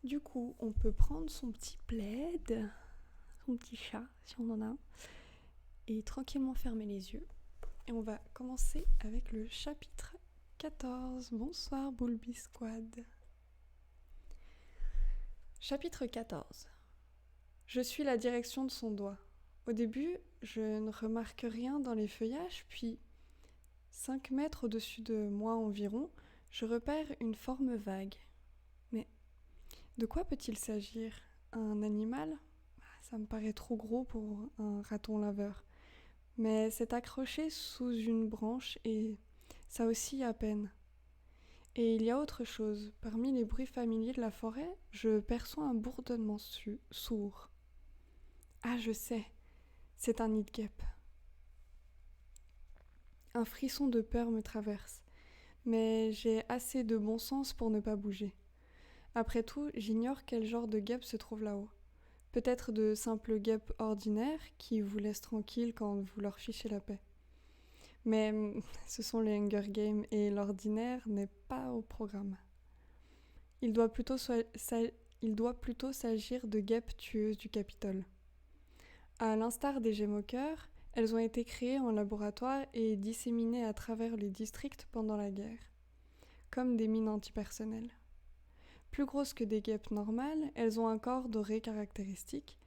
Du coup, on peut prendre son petit plaid, son petit chat, si on en a un, et tranquillement fermer les yeux. Et on va commencer avec le chapitre 14. Bonsoir, Boulby Squad. Chapitre 14. Je suis la direction de son doigt. Au début, je ne remarque rien dans les feuillages, puis 5 mètres au-dessus de moi environ, je repère une forme vague. Mais de quoi peut-il s'agir? Un animal? Ça me paraît trop gros pour un raton laveur. Mais c'est accroché sous une branche et ça oscille à peine. Et il y a autre chose. Parmi les bruits familiers de la forêt, je perçois un bourdonnement sourd. Ah, je sais, c'est un nid de guêpe. Un frisson de peur me traverse, mais j'ai assez de bon sens pour ne pas bouger. Après tout, j'ignore quel genre de guêpe se trouve là-haut. Peut-être de simples guêpes ordinaires qui vous laissent tranquille quand vous leur fichez la paix. Mais ce sont les Hunger Games et l'ordinaire n'est pas au programme. Il doit plutôt s'agir de guêpes tueuses du Capitole. À l'instar des Gémoqueurs, elles ont été créées en laboratoire et disséminées à travers les districts pendant la guerre, comme des mines antipersonnelles. Plus grosses que des guêpes normales, elles ont un corps doré caractéristique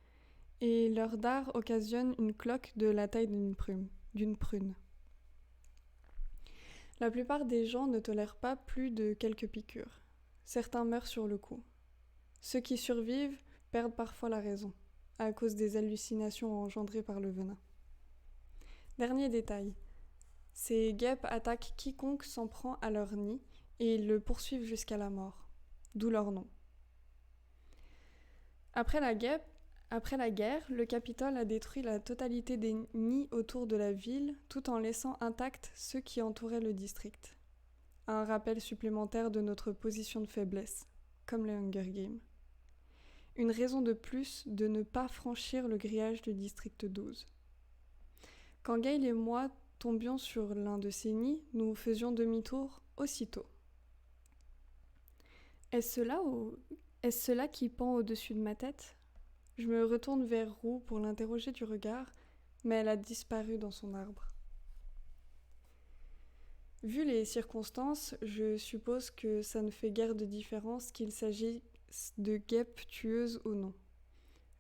et leur dard occasionne une cloque de la taille d'une prune. La plupart des gens ne tolèrent pas plus de quelques piqûres. Certains meurent sur le coup. Ceux qui survivent perdent parfois la raison, à cause des hallucinations engendrées par le venin. Dernier détail, ces guêpes attaquent quiconque s'en prend à leur nid et ils le poursuivent jusqu'à la mort, d'où leur nom. Après la guerre, le Capitole a détruit la totalité des nids autour de la ville tout en laissant intacts ceux qui entouraient le district. Un rappel supplémentaire de notre position de faiblesse, comme les Hunger Games. Une raison de plus de ne pas franchir le grillage du district 12. Quand Gail et moi tombions sur l'un de ces nids, nous faisions demi-tour aussitôt. Est-ce cela qui pend au-dessus de ma tête? Je me retourne vers Roux pour l'interroger du regard, mais elle a disparu dans son arbre. Vu les circonstances, je suppose que ça ne fait guère de différence qu'il s'agisse de guêpes tueuses ou non.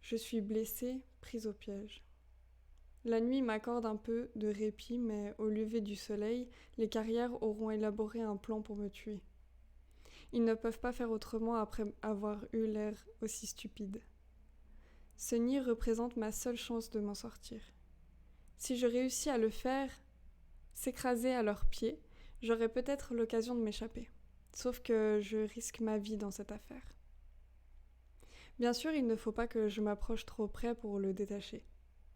Je suis blessée, prise au piège. La nuit m'accorde un peu de répit, mais au lever du soleil, les carrières auront élaboré un plan pour me tuer. Ils ne peuvent pas faire autrement après avoir eu l'air aussi stupide. Ce nid représente ma seule chance de m'en sortir. Si je réussis à le faire s'écraser à leurs pieds, j'aurai peut-être l'occasion de m'échapper. Sauf que je risque ma vie dans cette affaire. Bien sûr, il ne faut pas que je m'approche trop près pour le détacher.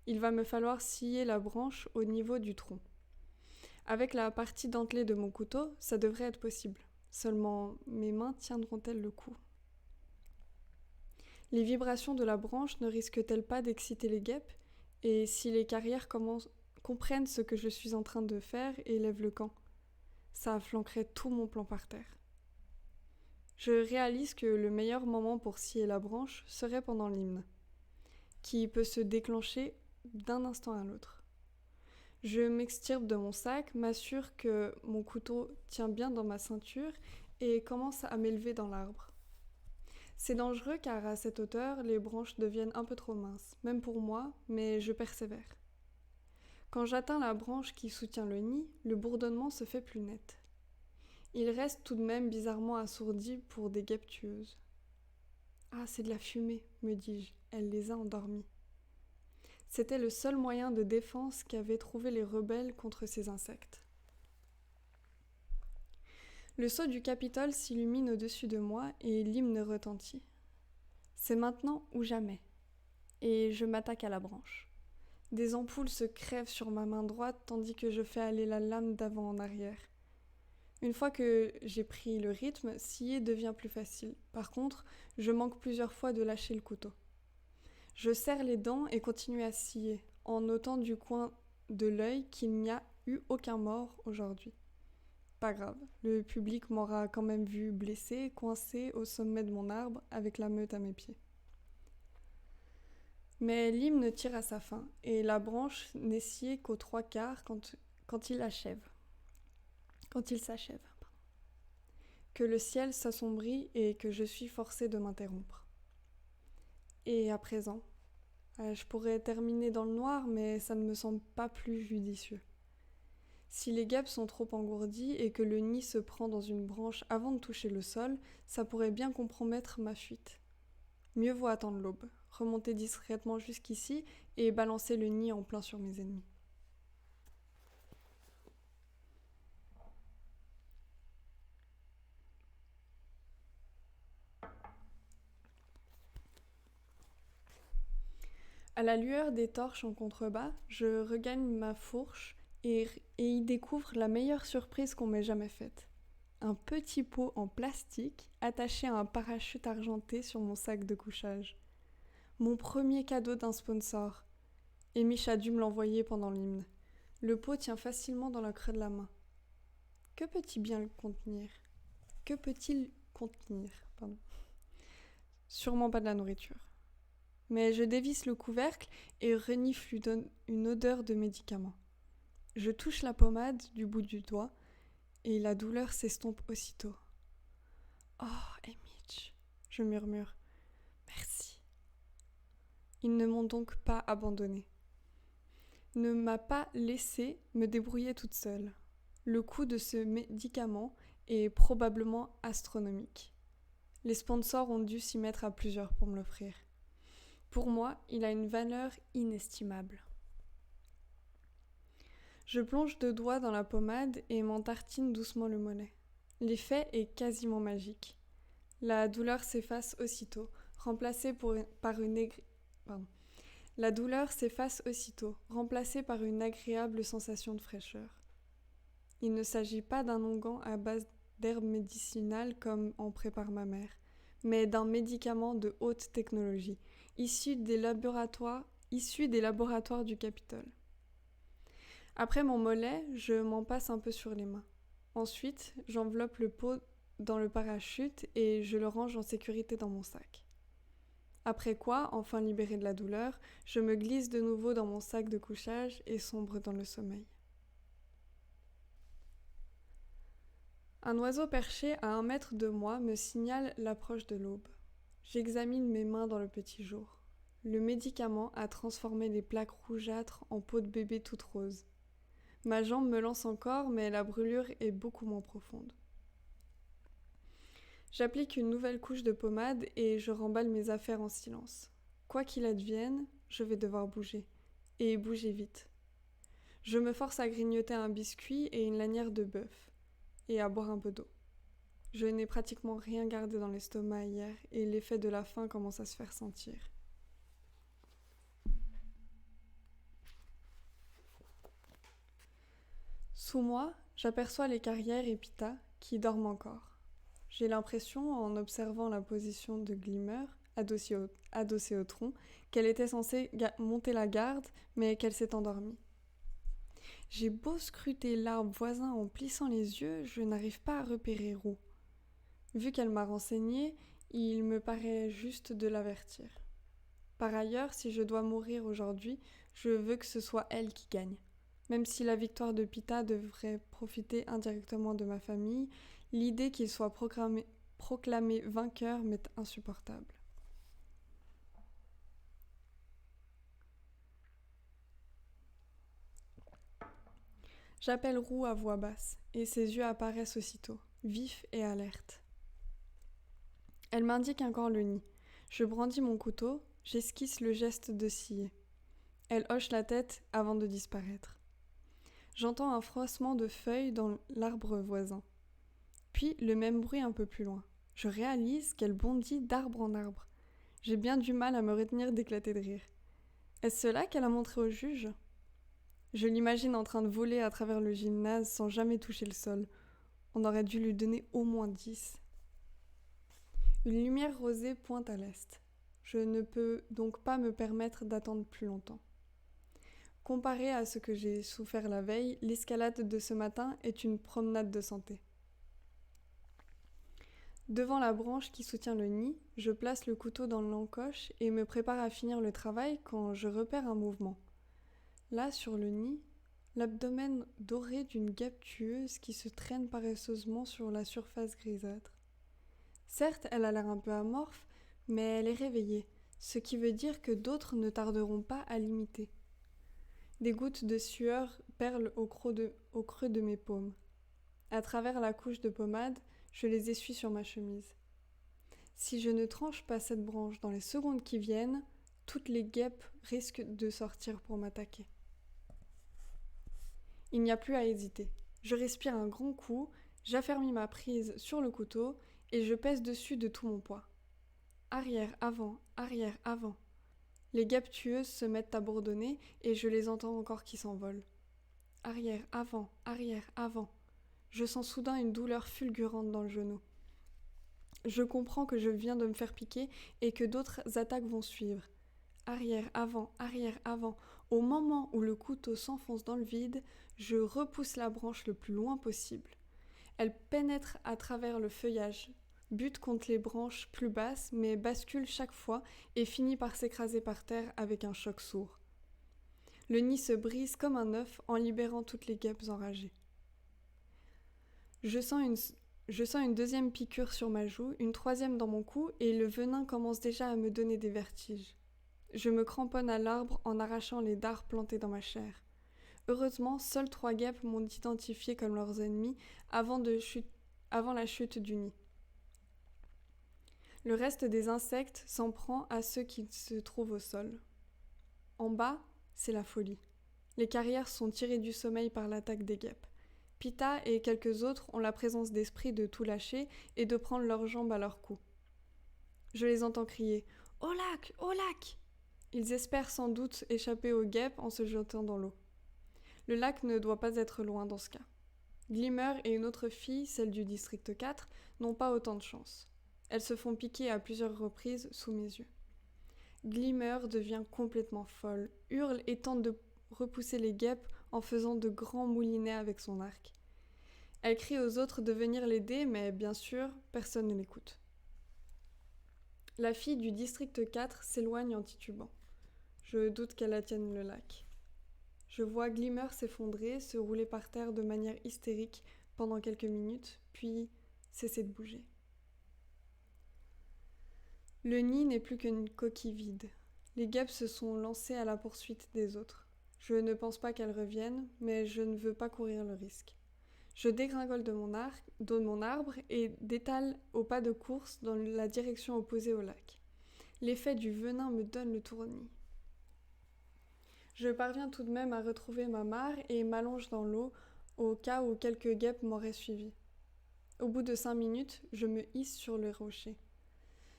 Il va me falloir scier la branche au niveau du tronc. Avec la partie dentelée de mon couteau, ça devrait être possible. Seulement, mes mains tiendront-elles le coup? Les vibrations de la branche ne risquent-elles pas d'exciter les guêpes? Et si les carrières comprennent ce que je suis en train de faire et lèvent le camp, ça flanquerait tout mon plan par terre. Je réalise que le meilleur moment pour scier la branche serait pendant l'hymne, qui peut se déclencher d'un instant à l'autre. Je m'extirpe de mon sac, m'assure que mon couteau tient bien dans ma ceinture et commence à m'élever dans l'arbre. C'est dangereux car à cette hauteur, les branches deviennent un peu trop minces, même pour moi, mais je persévère. Quand j'atteins la branche qui soutient le nid, le bourdonnement se fait plus net. Il reste tout de même bizarrement assourdi pour des guêpes tueuses. Ah, c'est de la fumée, me dis-je, elle les a endormis. C'était le seul moyen de défense qu'avaient trouvé les rebelles contre ces insectes. Le sceau du Capitole s'illumine au-dessus de moi et l'hymne retentit. C'est maintenant ou jamais. Et je m'attaque à la branche. Des ampoules se crèvent sur ma main droite tandis que je fais aller la lame d'avant en arrière. Une fois que j'ai pris le rythme, scier devient plus facile. Par contre, je manque plusieurs fois de lâcher le couteau. Je serre les dents et continue à scier, en notant du coin de l'œil qu'il n'y a eu aucun mort aujourd'hui. Pas grave, le public m'aura quand même vu blessé, coincé au sommet de mon arbre avec la meute à mes pieds. Mais l'hymne tire à sa fin, et la branche n'est sciée qu'aux 3/4 quand il s'achève. Que le ciel s'assombrit et que je suis forcée de m'interrompre. Et à présent, je pourrais terminer dans le noir, mais ça ne me semble pas plus judicieux. Si les guêpes sont trop engourdies et que le nid se prend dans une branche avant de toucher le sol, ça pourrait bien compromettre ma fuite. Mieux vaut attendre l'aube, remonter discrètement jusqu'ici et balancer le nid en plein sur mes ennemis. À la lueur des torches en contrebas, je regagne ma fourche et y découvre la meilleure surprise qu'on m'ait jamais faite. Un petit pot en plastique attaché à un parachute argenté sur mon sac de couchage. Mon premier cadeau d'un sponsor. Et Mich a dû me l'envoyer pendant l'hymne. Le pot tient facilement dans le creux de la main. Que peut-il bien le contenir ? Que peut-il contenir ? Sûrement pas de la nourriture. Mais je dévisse le couvercle et renifle lui donne une odeur de médicament. Je touche la pommade du bout du doigt et la douleur s'estompe aussitôt. Oh, Mitch, je murmure. Merci. Ils ne m'ont donc pas abandonnée. Ne m'a pas laissé me débrouiller toute seule. Le coût de ce médicament est probablement astronomique. Les sponsors ont dû s'y mettre à plusieurs pour me l'offrir. Pour moi, il a une valeur inestimable. Je plonge 2 doigts dans la pommade et m'en tartine doucement le mollet. L'effet est quasiment magique. La douleur s'efface aussitôt, remplacée par une agréable sensation de fraîcheur. Il ne s'agit pas d'un onguent à base d'herbes médicinales comme en prépare ma mère, mais d'un médicament de haute technologie, issu des laboratoires du Capitole. Après mon mollet, je m'en passe un peu sur les mains. Ensuite, j'enveloppe le pot dans le parachute et je le range en sécurité dans mon sac. Après quoi, enfin libérée de la douleur, je me glisse de nouveau dans mon sac de couchage et sombre dans le sommeil. Un oiseau perché à 1 mètre de moi me signale l'approche de l'aube. J'examine mes mains dans le petit jour. Le médicament a transformé les plaques rougeâtres en peau de bébé toute rose. Ma jambe me lance encore, mais la brûlure est beaucoup moins profonde. J'applique une nouvelle couche de pommade et je remballe mes affaires en silence. Quoi qu'il advienne, je vais devoir bouger. Et bouger vite. Je me force à grignoter un biscuit et une lanière de bœuf. Et à boire un peu d'eau. Je n'ai pratiquement rien gardé dans l'estomac hier et l'effet de la faim commence à se faire sentir. Sous moi, j'aperçois les carrières et Pita qui dorment encore. J'ai l'impression, en observant la position de Glimmer, adossée au tronc, qu'elle était censée monter la garde, mais qu'elle s'est endormie. J'ai beau scruter l'arbre voisin en plissant les yeux, je n'arrive pas à repérer Roux. Vu qu'elle m'a renseigné, il me paraît juste de l'avertir. Par ailleurs, si je dois mourir aujourd'hui, je veux que ce soit elle qui gagne. Même si la victoire de Pita devrait profiter indirectement de ma famille, l'idée qu'il soit proclamé vainqueur m'est insupportable. J'appelle Roux à voix basse, et ses yeux apparaissent aussitôt, vifs et alertes. Elle m'indique encore le nid. Je brandis mon couteau, j'esquisse le geste de scier. Elle hoche la tête avant de disparaître. J'entends un froissement de feuilles dans l'arbre voisin. Puis le même bruit un peu plus loin. Je réalise qu'elle bondit d'arbre en arbre. J'ai bien du mal à me retenir d'éclater de rire. Est-ce cela qu'elle a montré au juge ? Je l'imagine en train de voler à travers le gymnase sans jamais toucher le sol. On aurait dû lui donner au moins 10. Une lumière rosée pointe à l'est. Je ne peux donc pas me permettre d'attendre plus longtemps. Comparé à ce que j'ai souffert la veille, l'escalade de ce matin est une promenade de santé. Devant la branche qui soutient le nid, je place le couteau dans l'encoche et me prépare à finir le travail quand je repère un mouvement. Là, sur le nid, l'abdomen doré d'une guêpe tueuse qui se traîne paresseusement sur la surface grisâtre. Certes, elle a l'air un peu amorphe, mais elle est réveillée, ce qui veut dire que d'autres ne tarderont pas à l'imiter. Des gouttes de sueur perlent au creux de mes paumes. À travers la couche de pommade, je les essuie sur ma chemise. Si je ne tranche pas cette branche dans les secondes qui viennent, toutes les guêpes risquent de sortir pour m'attaquer. Il n'y a plus à hésiter. Je respire un grand coup, j'affermis ma prise sur le couteau et je pèse dessus de tout mon poids. Arrière, avant, arrière, avant. Les guêpes tueuses se mettent à bourdonner et je les entends encore qui s'envolent. Arrière, avant, arrière, avant. Je sens soudain une douleur fulgurante dans le genou. Je comprends que je viens de me faire piquer et que d'autres attaques vont suivre. Arrière, avant, arrière, avant. Au moment où le couteau s'enfonce dans le vide, je repousse la branche le plus loin possible. Elle pénètre à travers le feuillage, bute contre les branches plus basses, mais bascule chaque fois et finit par s'écraser par terre avec un choc sourd. Le nid se brise comme un œuf en libérant toutes les guêpes enragées. Je sens une deuxième piqûre sur ma joue, une troisième dans mon cou, et le venin commence déjà à me donner des vertiges. Je me cramponne à l'arbre en arrachant les dards plantés dans ma chair. Heureusement, seules 3 guêpes m'ont identifié comme leurs ennemis avant la chute du nid. Le reste des insectes s'en prend à ceux qui se trouvent au sol. En bas, c'est la folie. Les carrières sont tirées du sommeil par l'attaque des guêpes. Pita et quelques autres ont la présence d'esprit de tout lâcher et de prendre leurs jambes à leur cou. Je les entends crier « Au lac! Au lac !» Ils espèrent sans doute échapper aux guêpes en se jetant dans l'eau. Le lac ne doit pas être loin dans ce cas. Glimmer et une autre fille, celle du district 4, n'ont pas autant de chance. Elles se font piquer à plusieurs reprises sous mes yeux. Glimmer devient complètement folle, hurle et tente de repousser les guêpes en faisant de grands moulinets avec son arc. Elle crie aux autres de venir l'aider, mais bien sûr, personne ne l'écoute. La fille du district 4 s'éloigne en titubant. Je doute qu'elle atteigne le lac. Je vois Glimmer s'effondrer, se rouler par terre de manière hystérique pendant quelques minutes, puis cesser de bouger. Le nid n'est plus qu'une coquille vide. Les guêpes se sont lancées à la poursuite des autres. Je ne pense pas qu'elles reviennent, mais je ne veux pas courir le risque. Je dégringole de mon arbre et détale au pas de course dans la direction opposée au lac. L'effet du venin me donne le tournis. Je parviens tout de même à retrouver ma mare et m'allonge dans l'eau au cas où quelques guêpes m'auraient suivi. Au bout de 5 minutes, je me hisse sur le rocher.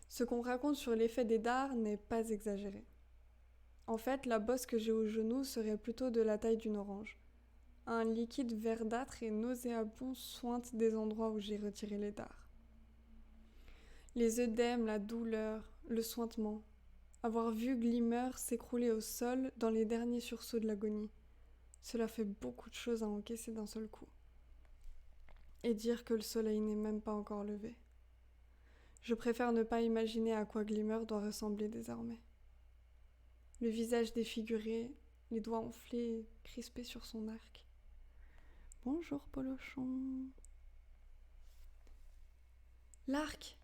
Ce qu'on raconte sur l'effet des dards n'est pas exagéré. En fait, la bosse que j'ai au genou serait plutôt de la taille d'une orange. Un liquide verdâtre et nauséabond sointe des endroits où j'ai retiré les dards. Les œdèmes, la douleur, le sointement. Avoir vu Glimmer s'écrouler au sol dans les derniers sursauts de l'agonie. Cela fait beaucoup de choses à encaisser d'un seul coup. Et dire que le soleil n'est même pas encore levé. Je préfère ne pas imaginer à quoi Glimmer doit ressembler désormais. Le visage défiguré, les doigts enflés, crispés sur son arc. Bonjour, Polochon. L'arc!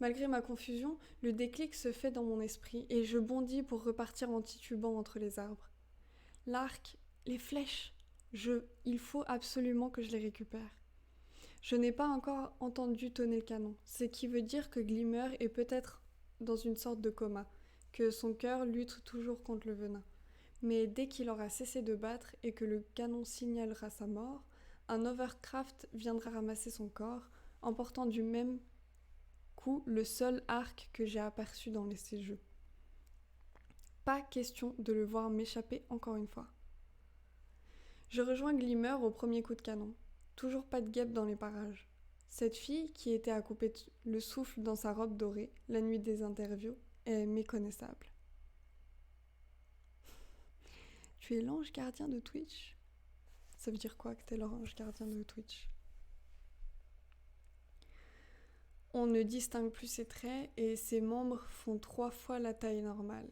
Malgré ma confusion, le déclic se fait dans mon esprit et je bondis pour repartir en titubant entre les arbres. L'arc, les flèches, il faut absolument que je les récupère. Je n'ai pas encore entendu tonner le canon, ce qui veut dire que Glimmer est peut-être dans une sorte de coma, que son cœur lutte toujours contre le venin. Mais dès qu'il aura cessé de battre et que le canon signalera sa mort, un Overcraft viendra ramasser son corps, emportant du même coup le seul arc que j'ai aperçu dans ces jeux. Pas question de le voir m'échapper encore une fois. Je rejoins Glimmer au premier coup de canon. Toujours pas de guêpe dans les parages. Cette fille, qui était à couper le souffle dans sa robe dorée, la nuit des interviews, est méconnaissable. Tu es l'ange gardien de Twitch? Ça veut dire quoi que t'es l'ange gardien de Twitch? On ne distingue plus ses traits et ses membres font 3 fois la taille normale.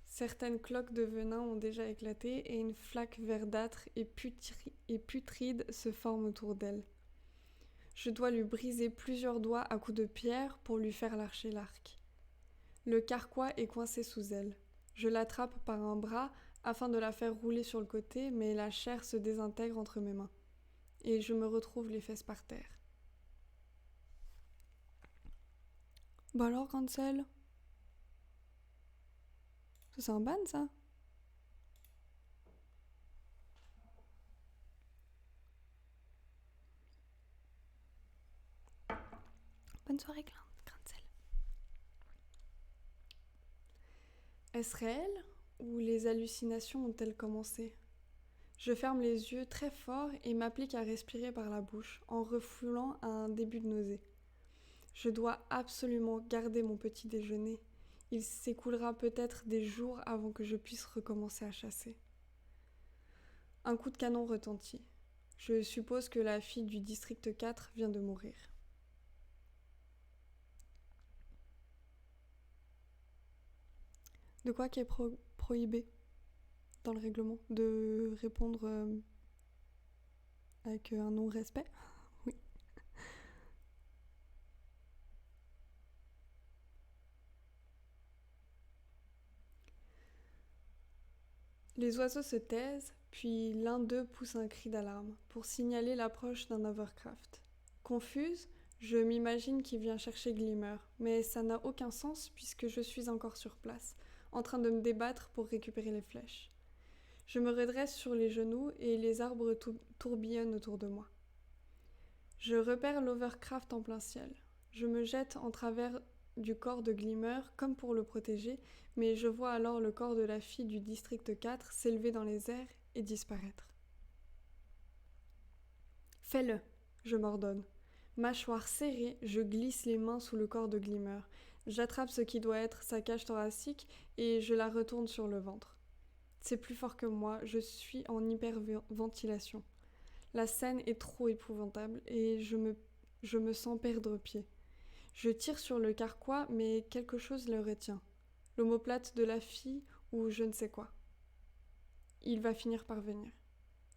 Certaines cloques de venin ont déjà éclaté et une flaque verdâtre et putride se forme autour d'elle. Je dois lui briser plusieurs doigts à coups de pierre pour lui faire lâcher l'arc. Le carquois est coincé sous elle. Je l'attrape par un bras afin de la faire rouler sur le côté, mais la chair se désintègre entre mes mains. Et je me retrouve les fesses par terre. Bah alors, Cancel? Ça, c'est un ban, ça? Bonne soirée, Cancel. Est-ce réel ou les hallucinations ont-elles commencé? Je ferme les yeux très fort et m'applique à respirer par la bouche en refoulant un début de nausée. Je dois absolument garder mon petit déjeuner. Il s'écoulera peut-être des jours avant que je puisse recommencer à chasser. Un coup de canon retentit. Je suppose que la fille du district 4 vient de mourir. De quoi qui est prohibé dans le règlement? De répondre avec un non-respect? Oui. Les oiseaux se taisent, puis l'un d'eux pousse un cri d'alarme pour signaler l'approche d'un hovercraft. Confuse, je m'imagine qu'il vient chercher Glimmer, mais ça n'a aucun sens puisque je suis encore sur place, en train de me débattre pour récupérer les flèches. Je me redresse sur les genoux et les arbres tourbillonnent autour de moi. Je repère l'hovercraft en plein ciel. Je me jette en travers du corps de Glimmer comme pour le protéger, mais je vois alors le corps de la fille du district 4 s'élever dans les airs et disparaître. Fais-le, je m'ordonne. Mâchoire serrée, je glisse les mains sous le corps de Glimmer. J'attrape ce qui doit être sa cage thoracique et je la retourne sur le ventre. C'est plus fort que moi, je suis en hyperventilation. La scène est trop épouvantable et je me sens perdre pied. Je tire sur le carquois, mais quelque chose le retient. L'omoplate de la fille ou je ne sais quoi. Il va finir par venir.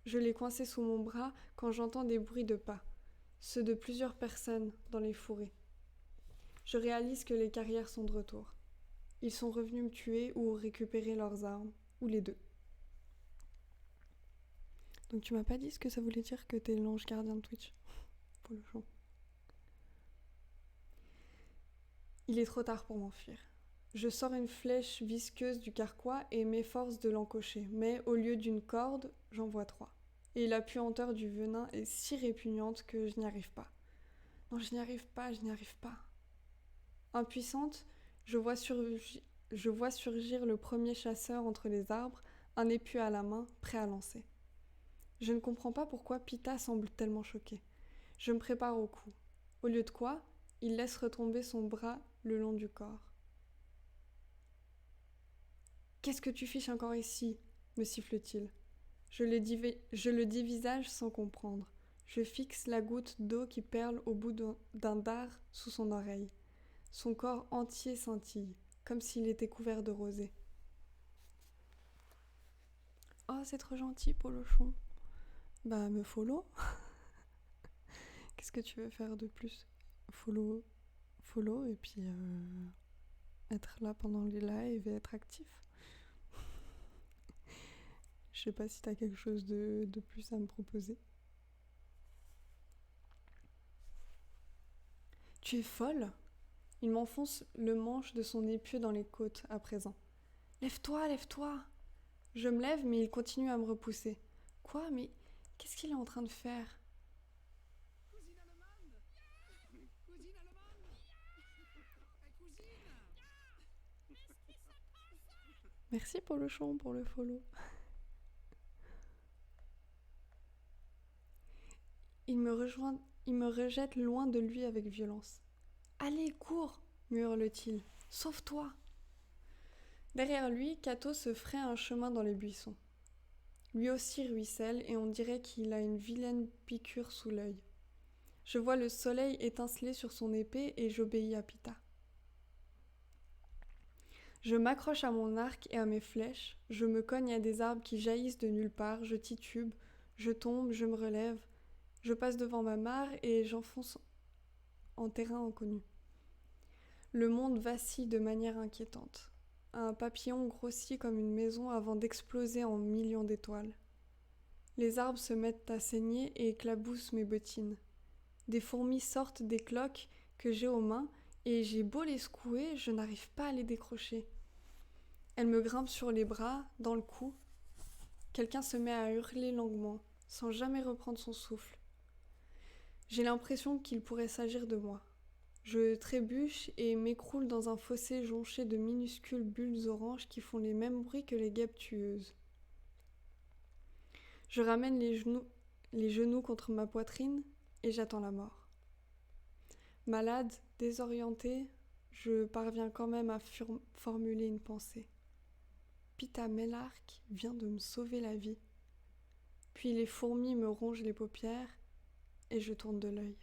Je l'ai coincé sous mon bras quand j'entends des bruits de pas, ceux de plusieurs personnes dans les fourrés. Je réalise que les carrières sont de retour. Ils sont revenus me tuer ou récupérer leurs armes, ou les deux. Donc tu m'as pas dit ce que ça voulait dire que t'es l'ange gardien de Twitch, pour le show. Il est trop tard pour m'enfuir. Je sors une flèche visqueuse du carquois et m'efforce de l'encocher, mais au lieu d'une corde, j'en vois 3. Et la puanteur du venin est si répugnante que je n'y arrive pas. Non, je n'y arrive pas. Impuissante, je vois surgir le premier chasseur entre les arbres, un épieu à la main, prêt à lancer. Je ne comprends pas pourquoi Pita semble tellement choqué. Je me prépare au coup. Au lieu de quoi, il laisse retomber son bras le long du corps. « Qu'est-ce que tu fiches encore ici ?» me siffle-t-il. Je le dévisage sans comprendre. Je fixe la goutte d'eau qui perle au bout d'un dard sous son oreille. Son corps entier scintille, comme s'il était couvert de rosée. « Oh, c'est trop gentil, Polochon. Bah, me follow. Qu'est-ce que tu veux faire de plus? Follow, et puis être là pendant les lives et être actif. Je sais pas si t'as quelque chose de plus à me proposer. Tu es folle? Il m'enfonce le manche de son épieu dans les côtes à présent. Lève-toi, lève-toi! Je me lève, mais il continue à me repousser. Quoi? Mais qu'est-ce qu'il est en train de faire? Merci pour le chon, pour le follow. Il me rejette loin de lui avec violence. Allez, cours, murmure-t-il. Sauve-toi. Derrière lui, Kato se fraye un chemin dans les buissons. Lui aussi ruisselle et on dirait qu'il a une vilaine piqûre sous l'œil. Je vois le soleil étinceler sur son épée et j'obéis à Pita. Je m'accroche à mon arc et à mes flèches, je me cogne à des arbres qui jaillissent de nulle part, je titube, je tombe, je me relève, je passe devant ma mare et j'enfonce en terrain inconnu. Le monde vacille de manière inquiétante. Un papillon grossit comme une maison avant d'exploser en millions d'étoiles. Les arbres se mettent à saigner et éclaboussent mes bottines. Des fourmis sortent des cloques que j'ai aux mains et j'ai beau les secouer, je n'arrive pas à les décrocher. Elles me grimpent sur les bras, dans le cou. Quelqu'un se met à hurler longuement, sans jamais reprendre son souffle. J'ai l'impression qu'il pourrait s'agir de moi. Je trébuche et m'écroule dans un fossé jonché de minuscules bulles oranges qui font les mêmes bruits que les guêpes tueuses. Je ramène les genoux contre ma poitrine et j'attends la mort. Malade, désorientée, je parviens quand même à formuler une pensée. Pita Mellark vient de me sauver la vie. Puis les fourmis me rongent les paupières et je tourne de l'œil.